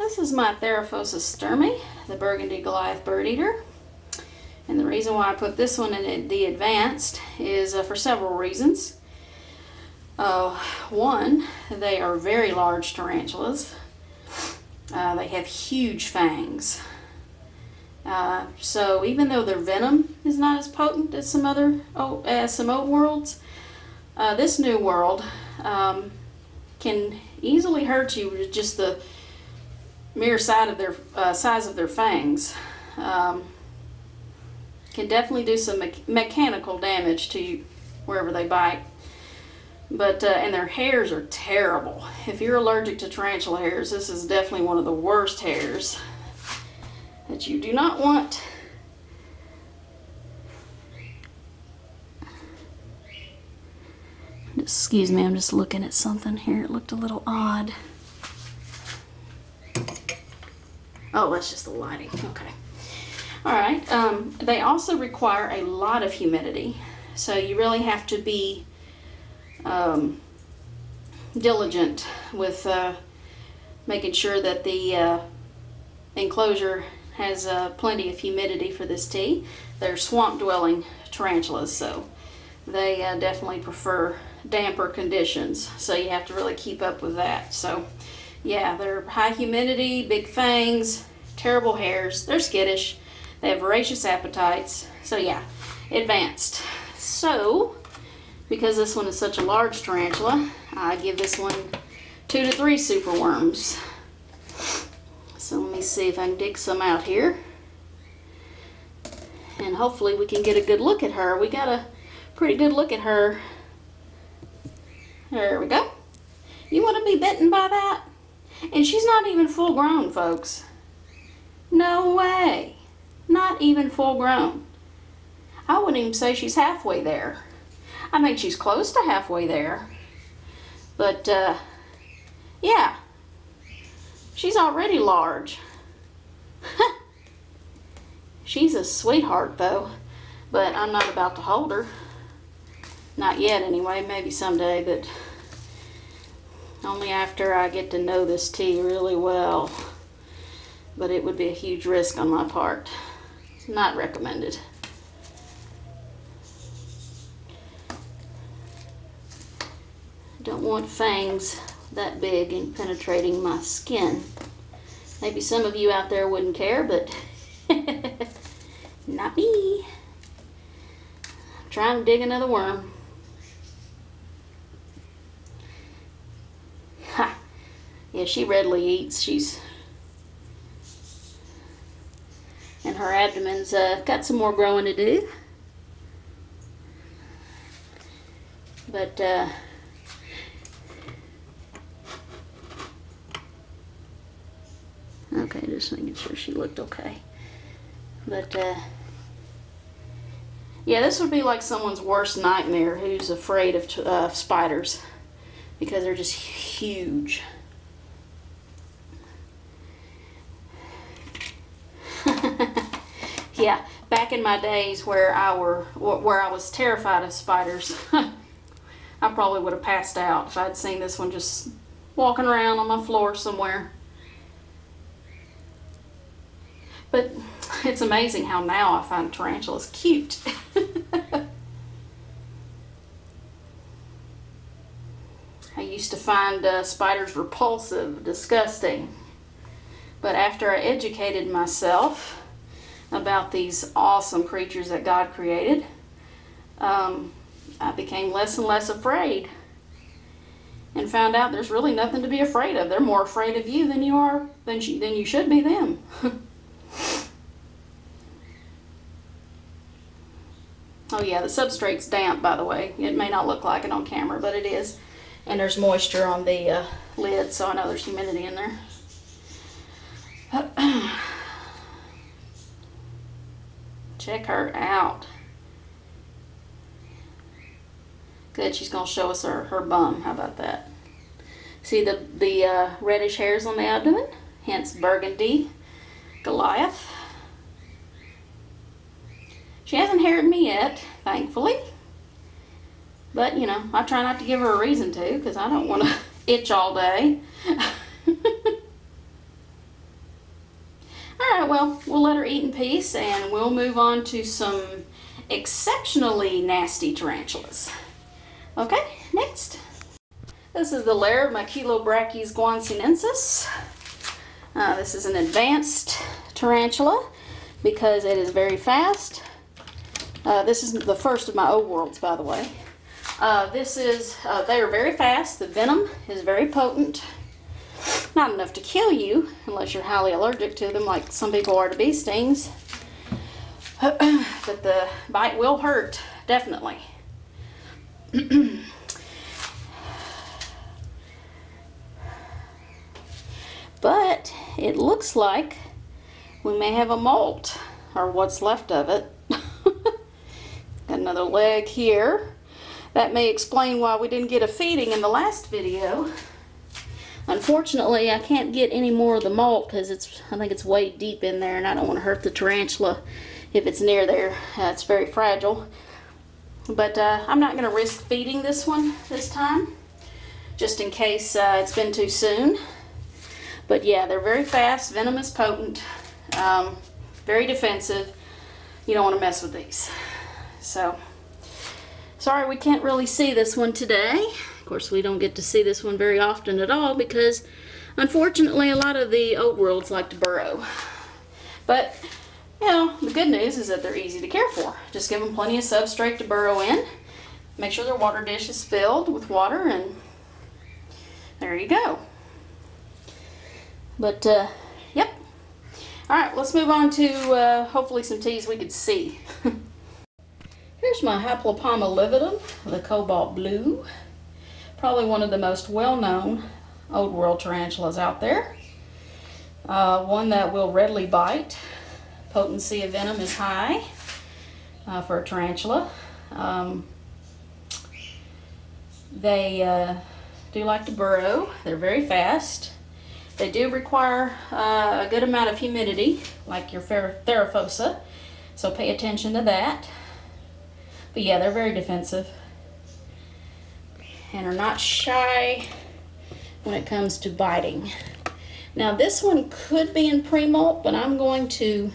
This is my Theraphosa stirmi, the burgundy Goliath bird eater. And the reason why I put this one in the advanced is for several reasons. One, they are very large tarantulas. They have huge fangs. So even though their venom is not as potent as some old worlds, this new world can easily hurt you with just the mere size of their fangs. Can definitely do some mechanical damage to you wherever they bite. But and their hairs are terrible. If you're allergic to tarantula hairs, this is definitely one of the worst hairs that you do not want. Excuse me, I'm just looking at something here. It looked a little odd. Oh, that's just the lighting. Okay. All right. They also require a lot of humidity, so you really have to be diligent with making sure that the enclosure has plenty of humidity for this tea. They're swamp-dwelling tarantulas, so they definitely prefer damper conditions, so you have to really keep up with that. So yeah, they're high humidity, big fangs, terrible hairs, they're skittish, they have voracious appetites. So yeah, advanced. So because this one is such a large tarantula, I give this one 2 to 3 superworms. So let me see if I can dig some out here, and hopefully we can get a good look at her. We got a pretty good look at her. There we go. You want to be bitten by that? And she's not even full grown, folks. No way. Not even full grown. I wouldn't even say she's halfway there. I think she's close to halfway there. But yeah, she's already large. She's a sweetheart though, but I'm not about to hold her. Not yet anyway, maybe someday, but only after I get to know this tea really well. But it would be a huge risk on my part. Not recommended. Don't want fangs that big and penetrating my skin. Maybe some of you out there wouldn't care, but not me. I'm trying to dig another worm. Ha! Yeah, she readily eats. And her abdomen's got some more growing to do. But okay, just making sure she looked okay. But yeah, this would be like someone's worst nightmare who's afraid of spiders, because they're just huge. Yeah, back in my days where I was terrified of spiders, I probably would have passed out if I'd seen this one just walking around on my floor somewhere. But it's amazing how now I find tarantulas cute. I used to find spiders repulsive, disgusting. But after I educated myself about these awesome creatures that God created, I became less and less afraid, and found out there's really nothing to be afraid of. They're more afraid of you than you should be them. Oh yeah, the substrate's damp, by the way. It may not look like it on camera, but it is. And there's moisture on the lid, so I know there's humidity in there. Check her out. Good, she's going to show us her bum. How about that? See the reddish hairs on the abdomen? Hence burgundy Goliath. She hasn't haired me yet, thankfully. But, you know, I try not to give her a reason to, because I don't want to itch all day. well, we'll let her eat in peace, and we'll move on to some exceptionally nasty tarantulas. Okay, next. This is the lair of my Chilobrachys guangxiensis. This is an advanced tarantula because it is very fast. This is the first of my old worlds, by the way. They are very fast. The venom is very potent. Not enough to kill you unless you're highly allergic to them, like some people are to bee stings. But the bite will hurt, definitely. But it looks like we may have a molt, or what's left of it. Got another leg here. That may explain why we didn't get a feeding in the last video. Unfortunately, I can't get any more of the molt because I think it's way deep in there, and I don't want to hurt the tarantula if it's near there. It's very fragile. But I'm not going to risk feeding this one this time, just in case it's been too soon. But yeah, they're very fast, venom is potent, very defensive. You don't want to mess with these. So, sorry we can't really see this one today. Of course, we don't get to see this one very often at all because, unfortunately, a lot of the old worlds like to burrow. But, you know, the good news is that they're easy to care for. Just give them plenty of substrate to burrow in. Make sure their water dish is filled with water, and there you go. But, yep. Alright, let's move on to hopefully some teas we could see. Here's my Haplopelma lividum, the cobalt blue. Probably one of the most well-known old world tarantulas out there. One that will readily bite. Potency of venom is high for a tarantula. They do like to burrow. They're very fast. They do require a good amount of humidity, like your Theraphosa, so pay attention to that. But yeah, they're very defensive and are not shy when it comes to biting. Now this one could be in pre-molt, but I'm going to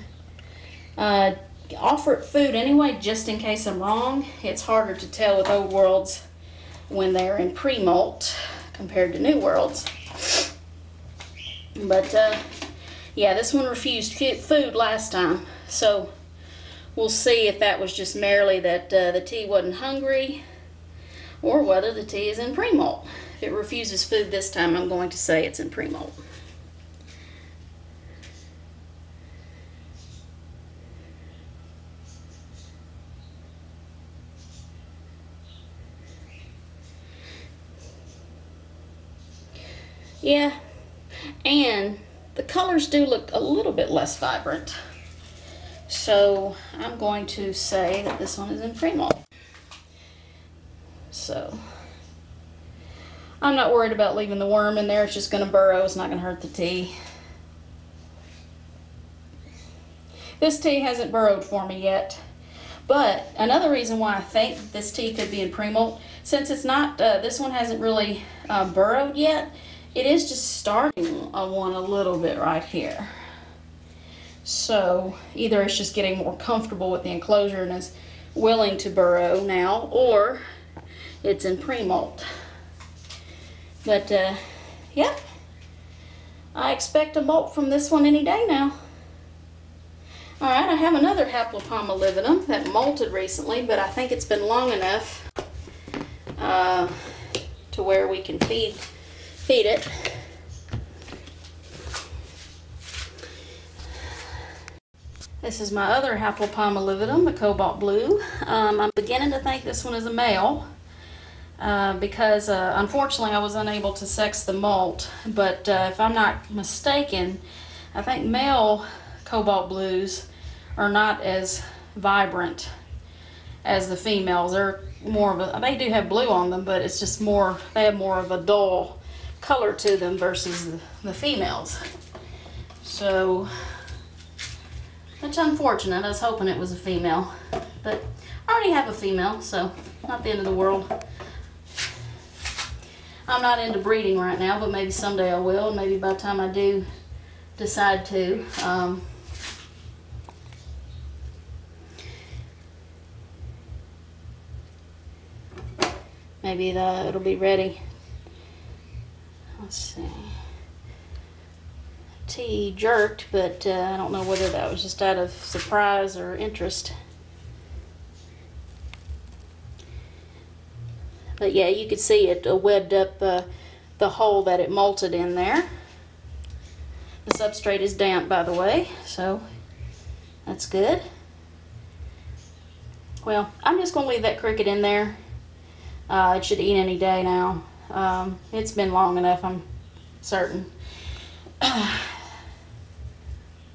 offer it food anyway, just in case I'm wrong. It's harder to tell with old worlds when they're in pre-molt compared to new worlds. But yeah, this one refused food last time, so we'll see if that was just merely that the tea wasn't hungry, or whether the tea is in pre-molt. If it refuses food this time, I'm going to say it's in pre-molt. Yeah, and the colors do look a little bit less vibrant. So I'm going to say that this one is in pre-molt. So I'm not worried about leaving the worm in there. It's just going to burrow. It's not going to hurt the tea. This tea hasn't burrowed for me yet. But another reason why I think this tea could be in pre-molt, since it's not, this one hasn't really burrowed yet, it is just starting on one a little bit right here. So either it's just getting more comfortable with the enclosure and is willing to burrow now, or it's in pre-molt. But yep, I expect a molt from this one any day now. Alright, I have another Haplopelma lividum that molted recently, but I think it's been long enough to where we can feed it. This is my other Haplopelma lividum, the cobalt blue. I'm beginning to think this one is a male because unfortunately I was unable to sex the molt, but if I'm not mistaken, I think male cobalt blues are not as vibrant as the females. They're more of a, they do have blue on them, but it's just more, they have more of a dull color to them versus the females. So it's unfortunate. I was hoping it was a female, but I already have a female, so not the end of the world. I'm not into breeding right now, but maybe someday I will, and maybe by the time I do decide to, maybe it'll be ready. Let's see. Tea jerked, but I don't know whether that was just out of surprise or interest. But yeah, you could see it webbed up the hole that it molted in there. The substrate is damp, by the way, so that's good. Well, I'm just going to leave that cricket in there. It should eat any day now. It's been long enough, I'm certain.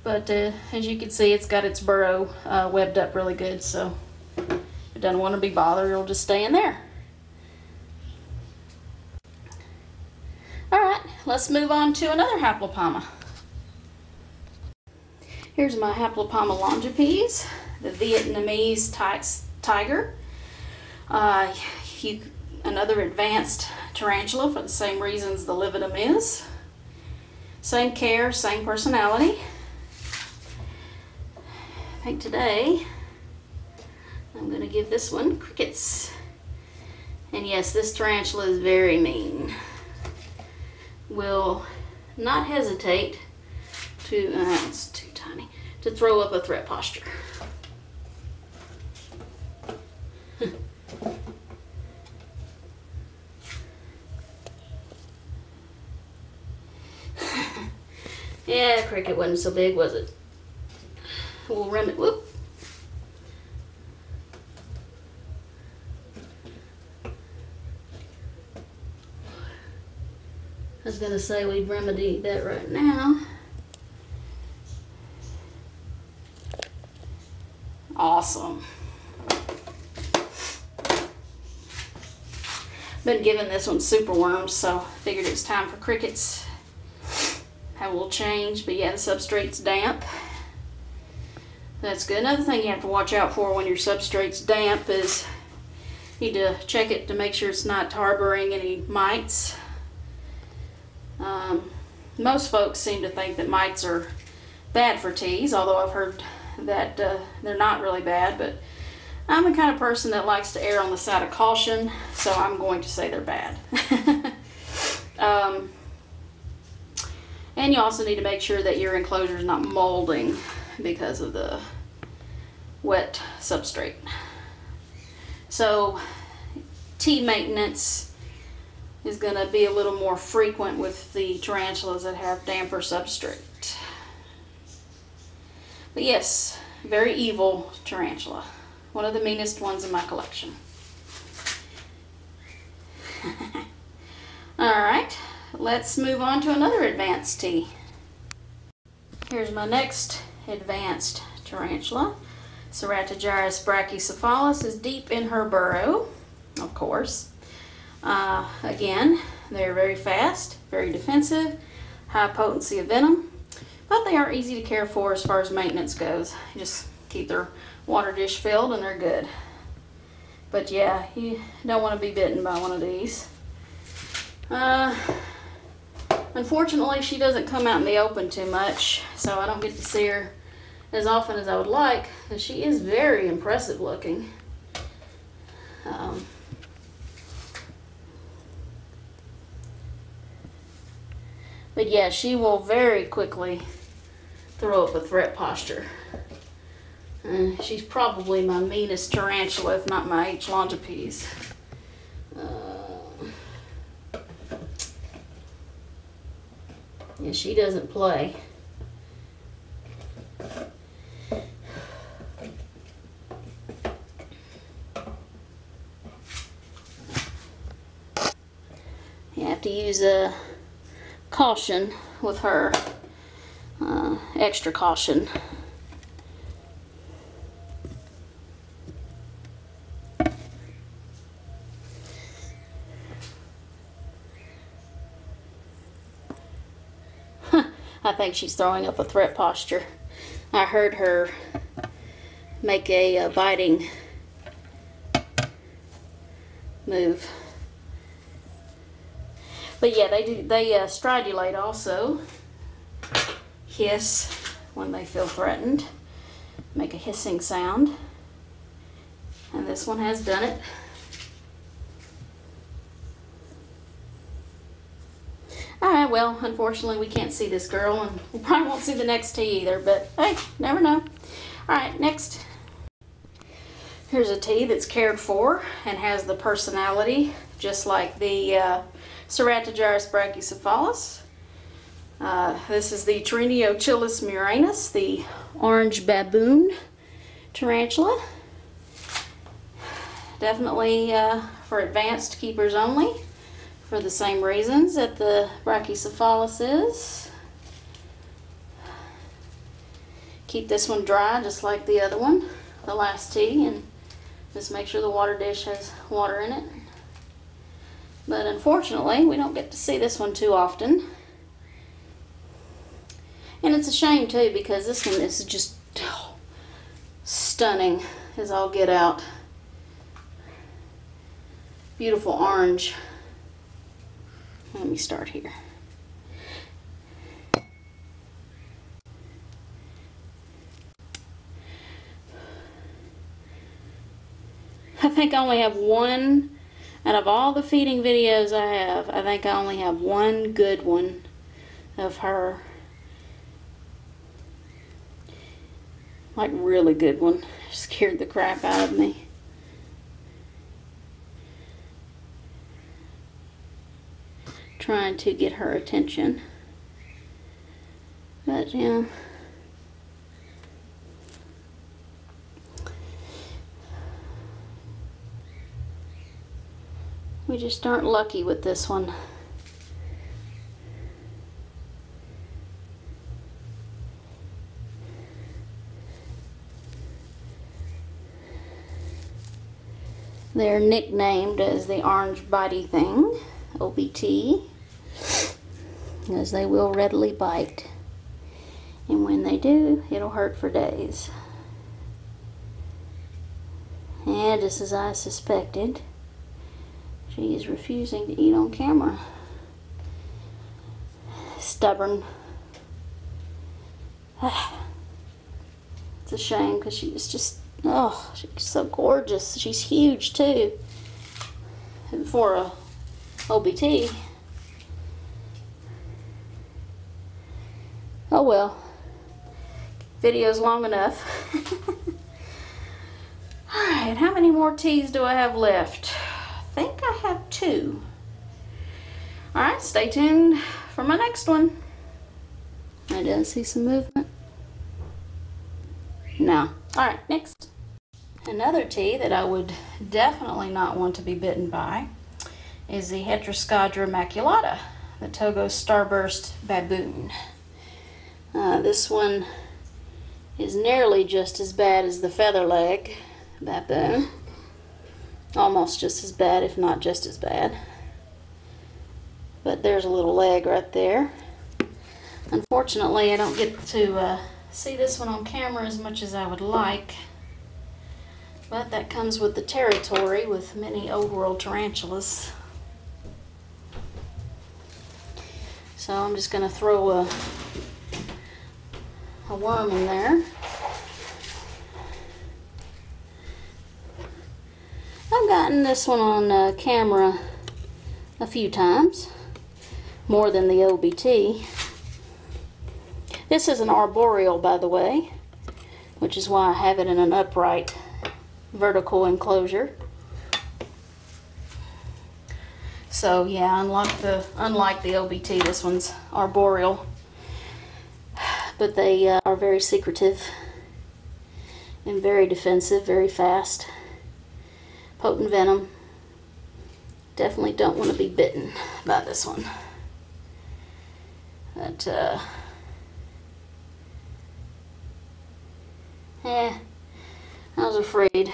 But as you can see, it's got its burrow webbed up really good, so if it doesn't want to be bothered, it'll just stay in there. Alright, let's move on to another Haplopelma. Here's my Haplopelma longipes, the Vietnamese tiger. Another advanced tarantula for the same reasons the lividum is. Same care, same personality. I think today I'm going to give this one crickets. And yes, this tarantula is very mean. Will not hesitate to, it's too tiny, to throw up a threat posture. Yeah, cricket wasn't so big, was it? We'll rim it. Whoop. I was going to say we'd remedy that right now. Awesome. Been giving this one super worms, so figured it was time for crickets. Have a little change, but yeah, the substrate's damp. That's good. Another thing you have to watch out for when your substrate's damp is you need to check it to make sure it's not harboring any mites. Most folks seem to think that mites are bad for teas, although I've heard that they're not really bad, but I'm the kind of person that likes to err on the side of caution, so I'm going to say they're bad. And you also need to make sure that your enclosure is not molding because of the wet substrate. So tea maintenance is going to be a little more frequent with the tarantulas that have damper substrate. But yes, very evil tarantula. One of the meanest ones in my collection. Alright, let's move on to another advanced tea. Here's my next advanced tarantula. Ceratogyrus brachycephalus is deep in her burrow, of course. Again, they're very fast, very defensive, high potency of venom, but they are easy to care for as far as maintenance goes. You just keep their water dish filled and they're good. But yeah, you don't want to be bitten by one of these. Unfortunately, she doesn't come out in the open too much, so I don't get to see her as often as I would like, but she is very impressive looking. But yeah, she will very quickly throw up a threat posture. She's probably my meanest tarantula, if not my H. longipes. Yeah, she doesn't play. You have to use caution with her, extra caution. I think she's throwing up a threat posture. I heard her make a biting move. But yeah, they stridulate also. Hiss when they feel threatened. Make a hissing sound. And this one has done it. well, unfortunately we can't see this girl, and we probably won't see the next tea either, but hey, never know. Alright, next. Here's a tea that's cared for and has the personality just like the Ceratogyrus brachycephalus. This is the Pterinochilus murinus, the orange baboon tarantula. Definitely for advanced keepers only, for the same reasons that the brachycephalus is. Keep this one dry just like the other one, the last tea, and just make sure the water dish has water in it. But unfortunately, we don't get to see this one too often. And it's a shame too, because this one is just stunning as all get out. Beautiful orange. Let me start here. I think I only have one, out of all the feeding videos I have, I think I only have one good one of her. Like, really good one. Scared the crap out of me. Trying to get her attention. But, yeah. We just aren't lucky with this one. They're nicknamed as the orange body thing, OBT, as they will readily bite. And when they do, it'll hurt for days. And just as I suspected, she is refusing to eat on camera. Stubborn. It's a shame because she is just, oh, she's so gorgeous. She's huge too. And for a OBT. Oh well. Video's long enough. Alright, how many more teas do I have left? I think I have 2. Alright, stay tuned for my next one. I did see some movement. No. Alright, next. Another tea that I would definitely not want to be bitten by is the Heteroscodra maculata, the Togo starburst baboon. This one is nearly just as bad as the featherleg baboon. Almost just as bad, if not just as bad. But there's a little leg right there. Unfortunately, I don't get to see this one on camera as much as I would like. But that comes with the territory with many old world tarantulas. So I'm just going to throw a worm in there. I've gotten this one on camera a few times, more than the OBT. This is an arboreal, by the way, which is why I have it in an upright vertical enclosure. So yeah, unlike the OBT, this one's arboreal, but they are very secretive and very defensive, very fast. Potent venom. Definitely don't want to be bitten by this one. But, I was afraid.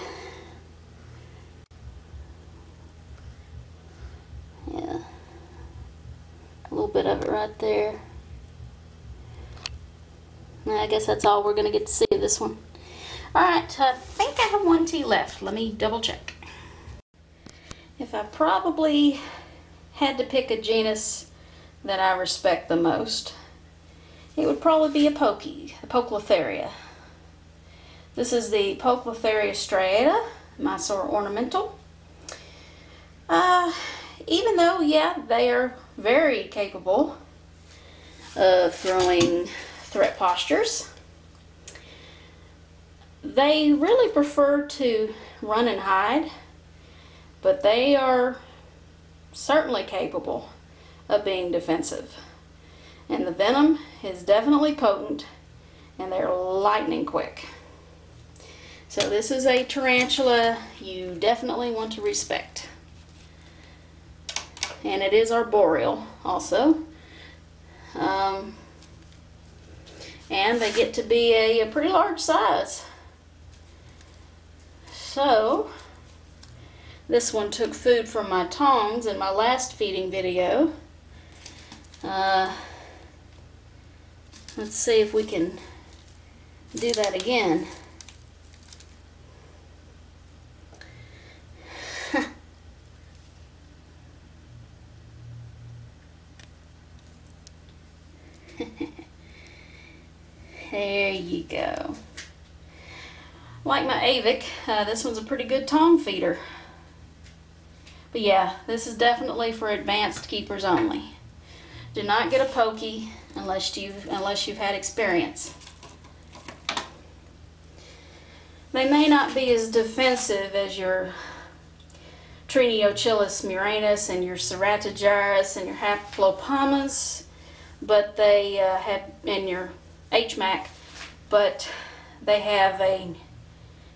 Yeah. A little bit of it right there. I guess that's all we're going to get to see of this one. Alright, I think I have 1 tea left. Let me double check. If I probably had to pick a genus that I respect the most, it would probably be a Poecilotheria. This is the Poecilotheria striata, Mysore ornamental. Even though, yeah, they are very capable of throwing threat postures. They really prefer to run and hide, but they are certainly capable of being defensive. And the venom is definitely potent, and they're lightning quick. So this is a tarantula you definitely want to respect. And it is arboreal also. And they get to be a pretty large size. So this one took food from my tongs in my last feeding video. Let's see if we can do that again. There you go. Like my avic, this one's a pretty good tongue feeder. But yeah, this is definitely for advanced keepers only. Do not get a pokey unless you've had experience. They may not be as defensive as your Pterinochilus murinus and your Ceratogyrus and your Haplopelmas, but they have, and your HMAC, but they have a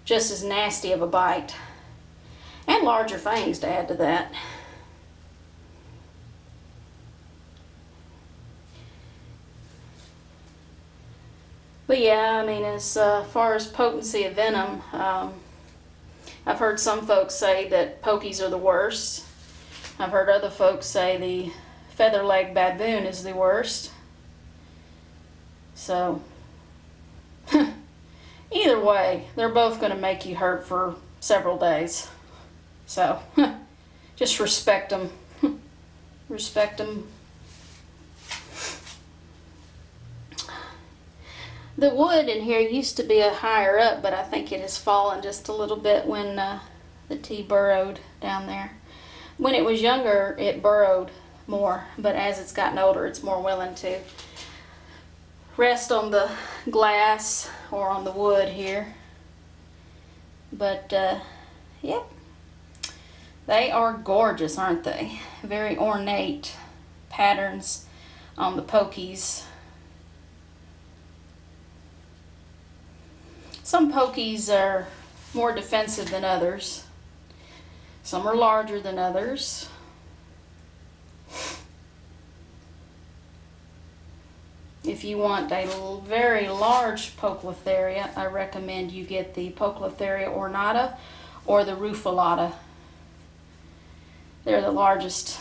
just as nasty of a bite and larger fangs to add to that. But yeah, I mean, as far as potency of venom, I've heard some folks say that pokies are the worst. I've heard other folks say the feather-legged baboon is the worst. So, either way, they're both going to make you hurt for several days. So, just respect them. Respect them. The wood in here used to be a higher up, but I think it has fallen just a little bit when the tea burrowed down there. When it was younger, it burrowed more, but as it's gotten older, it's more willing to rest on the glass or on the wood here. But yep, they are gorgeous, aren't they? Very ornate patterns on the pokies. Some pokies are more defensive than others. Some are larger than others. If you want a very large Poecilotheria, I recommend you get the Poecilotheria ornata or the rufulata. They're the largest.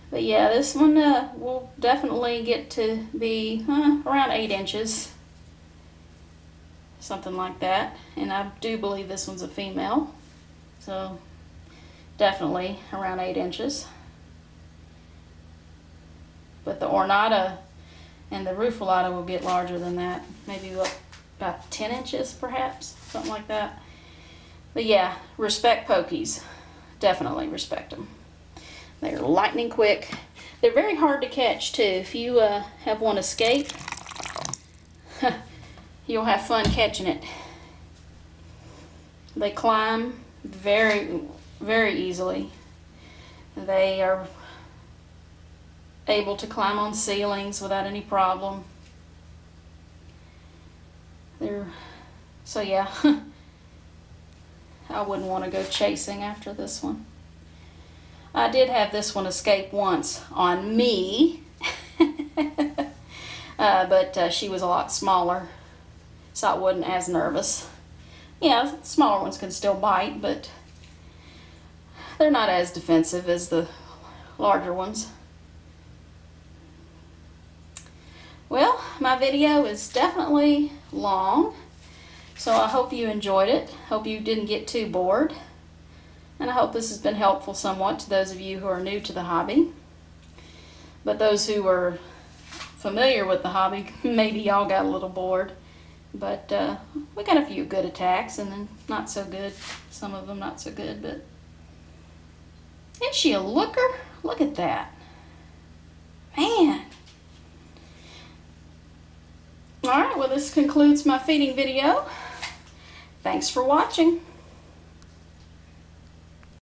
But yeah, this one will definitely get to be around 8 inches. Something like that. And I do believe this one's a female. So definitely around 8 inches. But the ornata and the rufulata will get larger than that. Maybe about 10 inches perhaps. Something like that. But yeah, respect pokies. Definitely respect them. They're lightning quick. They're very hard to catch too. If you have one escape, you'll have fun catching it. They climb very, very easily. They are able to climb on ceilings without any problem. So yeah, I wouldn't want to go chasing after this one. I did have this one escape once on me, but she was a lot smaller, so I wasn't as nervous. Yeah, smaller ones can still bite, but they're not as defensive as the larger ones. Well, my video is definitely long, so I hope you enjoyed it. Hope you didn't get too bored. And I hope this has been helpful somewhat to those of you who are new to the hobby. But those who are familiar with the hobby, maybe y'all got a little bored. But we got a few good attacks and then not so good. Some of them not so good, but Isn't she a looker? Look at that. Man. Alright, well this concludes my feeding video. Thanks for watching.